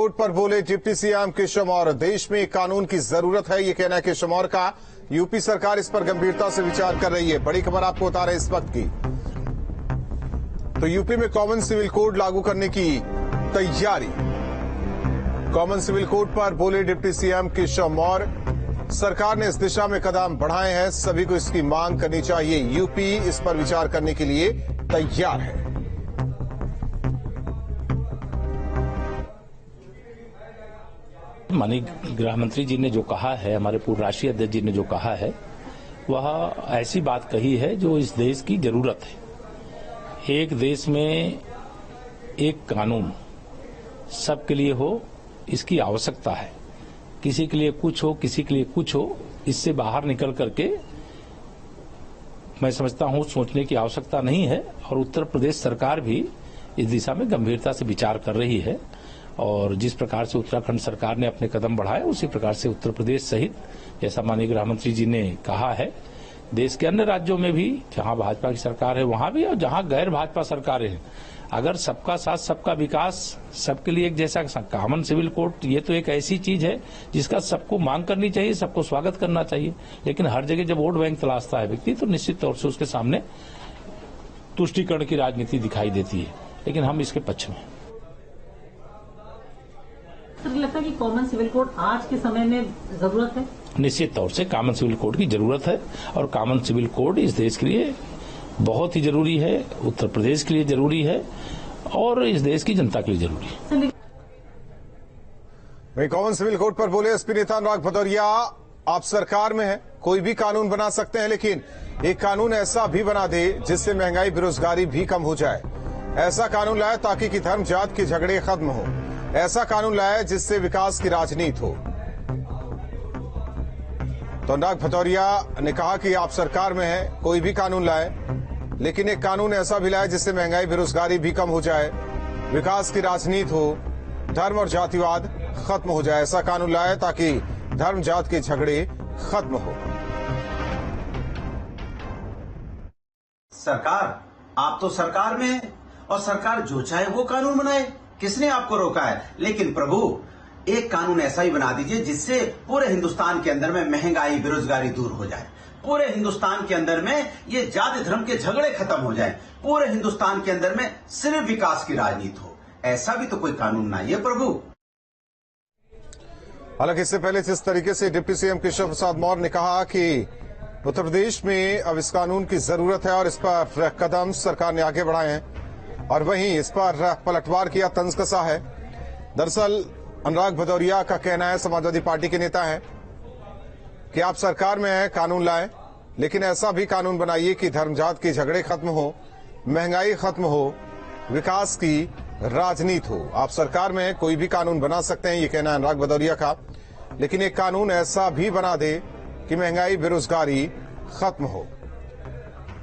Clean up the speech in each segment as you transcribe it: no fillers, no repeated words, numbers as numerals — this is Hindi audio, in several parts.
कोर्ट पर बोले डिप्टी सीएम केशव मौर्य, देश में कानून की जरूरत है, ये कहना है केशव मौर्य का। यूपी सरकार इस पर गंभीरता से विचार कर रही है। बड़ी खबर आपको बता रहे हैं इस वक्त की। तो यूपी में कॉमन सिविल कोड लागू करने की तैयारी। कॉमन सिविल कोड पर बोले डिप्टी सीएम केशव मौर्य, सरकार ने इस दिशा में कदम बढ़ाए हैं, सभी को इसकी मांग करनी चाहिए। यूपी इस पर विचार करने के लिए तैयार है। माननीय गृह मंत्री जी ने जो कहा है, हमारे पूर्व राष्ट्रीय अध्यक्ष जी ने जो कहा है, वह ऐसी बात कही है जो इस देश की जरूरत है। एक देश में एक कानून सबके लिए हो, इसकी आवश्यकता है। किसी के लिए कुछ हो, किसी के लिए कुछ हो, इससे बाहर निकल करके मैं समझता हूं सोचने की आवश्यकता नहीं है। और उत्तर प्रदेश सरकार भी इस दिशा में गंभीरता से विचार कर रही है। और जिस प्रकार से उत्तराखंड सरकार ने अपने कदम बढ़ाए, उसी प्रकार से उत्तर प्रदेश सहित, जैसा माननीय गृह मंत्री जी ने कहा है, देश के अन्य राज्यों में भी जहां भाजपा की सरकार है वहां भी, और जहां गैर भाजपा सरकारें हैं, अगर सबका साथ सबका विकास, सबके लिए एक जैसा कॉमन सिविल कोड, ये तो एक ऐसी चीज है जिसका सबको मांग करनी चाहिए, सबको स्वागत करना चाहिए। लेकिन हर जगह जब वोट बैंक तलाशता है व्यक्ति, तो निश्चित तौर से उसके सामने तुष्टीकरण की राजनीति दिखाई देती है। लेकिन हम इसके पक्ष में। सर, लगता है कि कॉमन सिविल कोड आज के समय में जरूरत है? निश्चित तौर से कॉमन सिविल कोड की जरूरत है। और कॉमन सिविल कोड इस देश के लिए बहुत ही जरूरी है, उत्तर प्रदेश के लिए जरूरी है और इस देश की जनता के लिए जरूरी है। वहीं कॉमन सिविल कोड पर बोले एसपी नेता अनुराग भदौरिया, आप सरकार में हैं, कोई भी कानून बना सकते हैं, लेकिन एक कानून ऐसा भी बना दे जिससे महंगाई, बेरोजगारी भी कम हो जाए। ऐसा कानून लाए ताकि कि धर्म जात के झगड़े खत्म हो। ऐसा कानून लाए जिससे विकास की राजनीति हो। तो अनुराग भदौरिया ने कहा कि आप सरकार में हैं, कोई भी कानून लाए, लेकिन एक कानून ऐसा भी लाए जिससे महंगाई, बेरोजगारी भी कम हो जाए, विकास की राजनीति हो, धर्म और जातिवाद खत्म हो जाए। ऐसा कानून लाए ताकि धर्म जात के झगड़े खत्म हो। सरकार, आप तो सरकार में है और सरकार जो चाहे वो कानून बनाए, किसने आपको रोका है? लेकिन प्रभु, एक कानून ऐसा ही बना दीजिए जिससे पूरे हिंदुस्तान के अंदर में महंगाई, बेरोजगारी दूर हो जाए, पूरे हिंदुस्तान के अंदर में ये जाति धर्म के झगड़े खत्म हो जाए, पूरे हिंदुस्तान के अंदर में सिर्फ विकास की राजनीति हो। ऐसा भी तो कोई कानून बनाइए प्रभु। हालांकि इससे पहले जिस तरीके से डिप्टी सीएम केशव प्रसाद मौर्य ने कहा कि उत्तर प्रदेश में अब इस कानून की जरूरत है और इस पर कदम सरकार ने आगे बढ़ाए हैं, और वहीं इस पर पलटवार किया, तंज कसा है। दरअसल अनुराग भदौरिया का कहना है, समाजवादी पार्टी के नेता हैं, कि आप सरकार में हैं, कानून लाएं, लेकिन ऐसा भी कानून बनाइए कि धर्मजात के झगड़े खत्म हो, महंगाई खत्म हो, विकास की राजनीति हो। आप सरकार में हैं, कोई भी कानून बना सकते हैं, ये कहना है अनुराग भदौरिया का, लेकिन एक कानून ऐसा भी बना दे कि महंगाई, बेरोजगारी खत्म हो।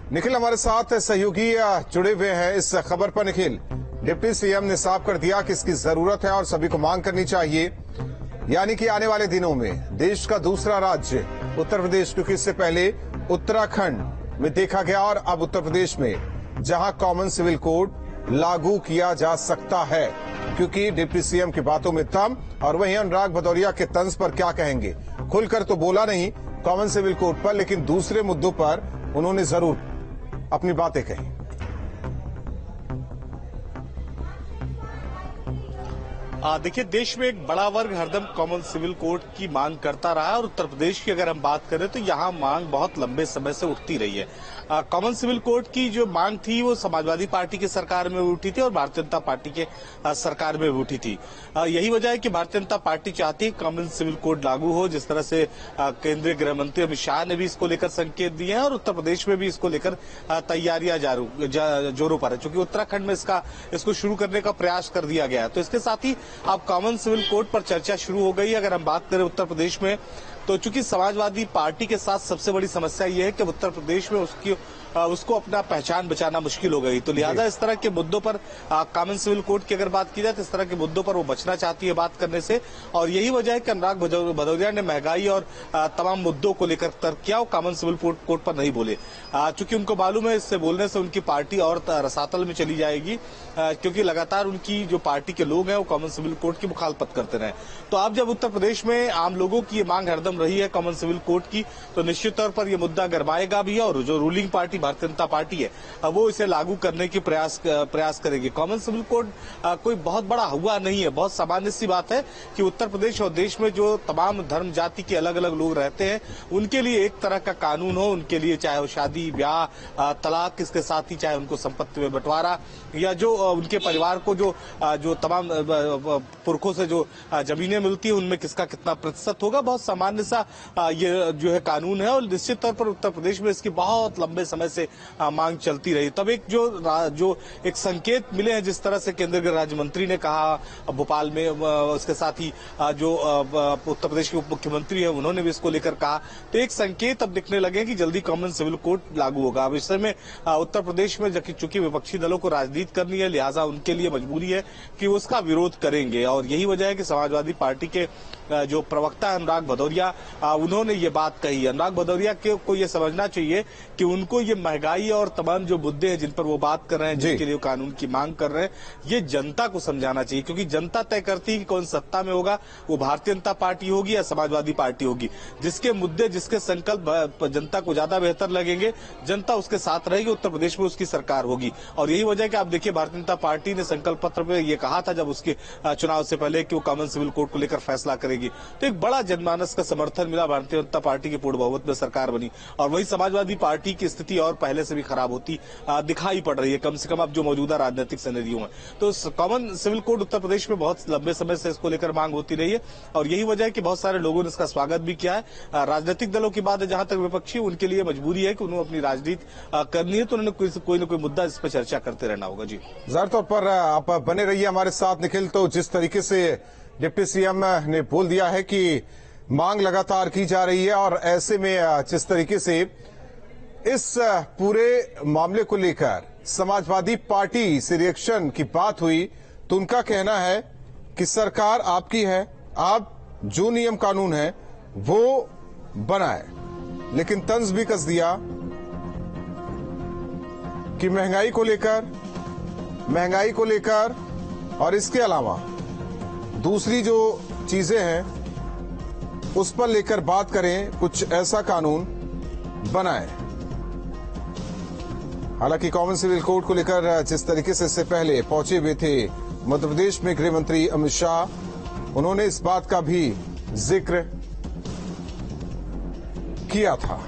निखिल हमारे साथ सहयोगी जुड़े हुए हैं इस खबर पर। निखिल, डिप्टी सीएम ने साफ कर दिया कि इसकी जरूरत है और सभी को मांग करनी चाहिए, यानी कि आने वाले दिनों में देश का दूसरा राज्य उत्तर प्रदेश, क्योंकि इससे पहले उत्तराखंड में देखा गया और अब उत्तर प्रदेश में जहां कॉमन सिविल कोड लागू किया जा सकता है, क्योंकि डिप्टी सीएम की बातों में दम। और वहीं अनुराग भदौरिया के तंज पर क्या कहेंगे? खुलकर तो बोला नहीं कॉमन सिविल कोड पर, लेकिन दूसरे मुद्दों पर उन्होंने जरूर अपनी बातें कही। देखिए, देश में एक बड़ा वर्ग हरदम कॉमन सिविल कोड की मांग करता रहा है और उत्तर प्रदेश की अगर हम बात करें तो यहाँ मांग बहुत लंबे समय से उठती रही है। कॉमन सिविल कोड की जो मांग थी वो समाजवादी पार्टी की सरकार में उठी थी और भारतीय जनता पार्टी के सरकार में उठी थी। यही वजह है कि भारतीय जनता पार्टी चाहती है कॉमन सिविल कोड लागू हो। जिस तरह से केंद्रीय गृह मंत्री अमित शाह ने भी इसको लेकर संकेत दिए हैं और उत्तर प्रदेश में भी इसको लेकर तैयारियां जोरों पर है, चूंकि उत्तराखंड में इसको शुरू करने का प्रयास कर दिया गया है। तो इसके साथ ही अब कॉमन सिविल कोड पर चर्चा शुरू हो गई है। अगर हम बात करें उत्तर प्रदेश में, तो चूंकि समाजवादी पार्टी के साथ सबसे बड़ी समस्या यह है कि उत्तर प्रदेश में उसको अपना पहचान बचाना मुश्किल हो गई। तो लिहाजा इस तरह के मुद्दों पर कॉमन सिविल कोड की अगर बात की जाए तो इस तरह के मुद्दों पर वो बचना चाहती है बात करने से, और यही वजह है कि अनुराग भदौरिया ने महंगाई और तमाम मुद्दों को लेकर तर्क किया, वो कॉमन सिविल कोड पर नहीं बोले, चूंकि उनको मालूम है इससे बोलने से उनकी पार्टी और रसातल में चली जाएगी, क्योंकि लगातार उनकी जो पार्टी के लोग हैं वो कॉमन सिविल कोड की मुखालफत करते रहे। तो अब जब उत्तर प्रदेश में आम लोगों की ये मांग हरदम रही है कॉमन सिविल कोड की, तो निश्चित तौर पर यह मुद्दा गरमाएगा भी है, और जो ruling party Bharatiya Janata party है वो इसे लागू करने की प्रयास करेगी। कॉमन सिविल कोड कोई बहुत बड़ा हुआ नहीं है, बहुत सामान्य सी बात है कि उत्तर प्रदेश और देश में जो तमाम धर्म जाति के अलग अलग लोग रहते हैं उनके लिए एक तरह का कानून हो, उनके लिए चाहे वो शादी ब्याह तलाक, इसके साथ ही चाहे उनको संपत्ति में बंटवारा, या जो उनके परिवार को जो तमाम पुरखों से जो जमीनें मिलती है उनमें किसका कितना प्रतिशत होगा, बहुत सामान्य सा ये जो है कानून है। और निश्चित तौर पर उत्तर प्रदेश में इसकी बहुत लंबे समय से मांग चलती रही। तब एक जो एक संकेत मिले हैं, जिस तरह से केंद्रीय गृह राज्य मंत्री ने कहा भोपाल में, उसके साथ ही जो उत्तर प्रदेश के उप मुख्यमंत्री है उन्होंने भी इसको लेकर कहा, तो एक संकेत अब दिखने लगे कि जल्दी कॉमन सिविल कोड लागू होगा। अब इस समय उत्तर प्रदेश में चूंकि विपक्षी दलों को राजनीति करनी है, लिहाजा उनके लिए मजबूरी है कि उसका विरोध करेंगे, और यही वजह है कि समाजवादी पार्टी के जो प्रवक्ता अनुराग भदौरिया उन्होंने ये बात कही। अनुराग भदौरिया को ये समझना चाहिए कि उनको ये महंगाई और तमाम जो मुद्दे हैं जिन पर वो बात कर रहे हैं, जिनके लिए कानून की मांग कर रहे हैं, ये जनता को समझाना चाहिए, क्योंकि जनता तय करती है कि कौन सत्ता में होगा, वो भारतीय जनता पार्टी होगी या समाजवादी पार्टी होगी। जिसके मुद्दे, जिसके संकल्प जनता को ज्यादा बेहतर लगेंगे, जनता उसके साथ रहेगी, उत्तर प्रदेश में उसकी सरकार होगी। और यही वजह है कि आप देखिए भारतीय जनता पार्टी ने संकल्प पत्र में ये कहा था जब उसके चुनाव से पहले कि वो कॉमन सिविल कोड को लेकर फैसला करेगी, तो एक बड़ा जनमानस का समर्थन मिला, भारतीय जनता पार्टी के पूर्ण बहुमत में सरकार बनी। और वही समाजवादी पार्टी की स्थिति और पहले से भी खराब होती दिखाई पड़ रही है, कम से कम अब जो मौजूदा राजनीतिक सिनेरियो है। तो common civil code Uttar Pradesh में बहुत लंबे समय से इसको लेकर मांग होती रही है, और यही वजह है कि बहुत सारे लोगों ने इसका स्वागत भी किया है। राजनीतिक दलों की बात है, जहां तक विपक्षी, उनके लिए मजबूरी है कि उन्होंने अपनी राजनीति करनी है, तो उन्होंने कोई न कोई मुद्दा इस पर चर्चा करते रहना होगा। जी जाहिर तौर पर आप बने रहिए हमारे साथ निखिल। तो जिस तरीके से डिप्टी सीएम ने बोल दिया है कि मांग लगातार की जा रही है, और ऐसे में जिस तरीके से इस पूरे मामले को लेकर समाजवादी पार्टी से रिएक्शन की बात हुई, तो उनका कहना है कि सरकार आपकी है, आप जो नियम कानून है वो बनाए, लेकिन तंज भी कस दिया कि महंगाई को लेकर और इसके अलावा दूसरी जो चीजें हैं उस पर लेकर बात करें, कुछ ऐसा कानून बनाए। हालांकि कॉमन सिविल कोड को लेकर जिस तरीके से इससे पहले पहुंचे हुए थे मध्य प्रदेश में गृह मंत्री अमित शाह, उन्होंने इस बात का भी जिक्र किया था।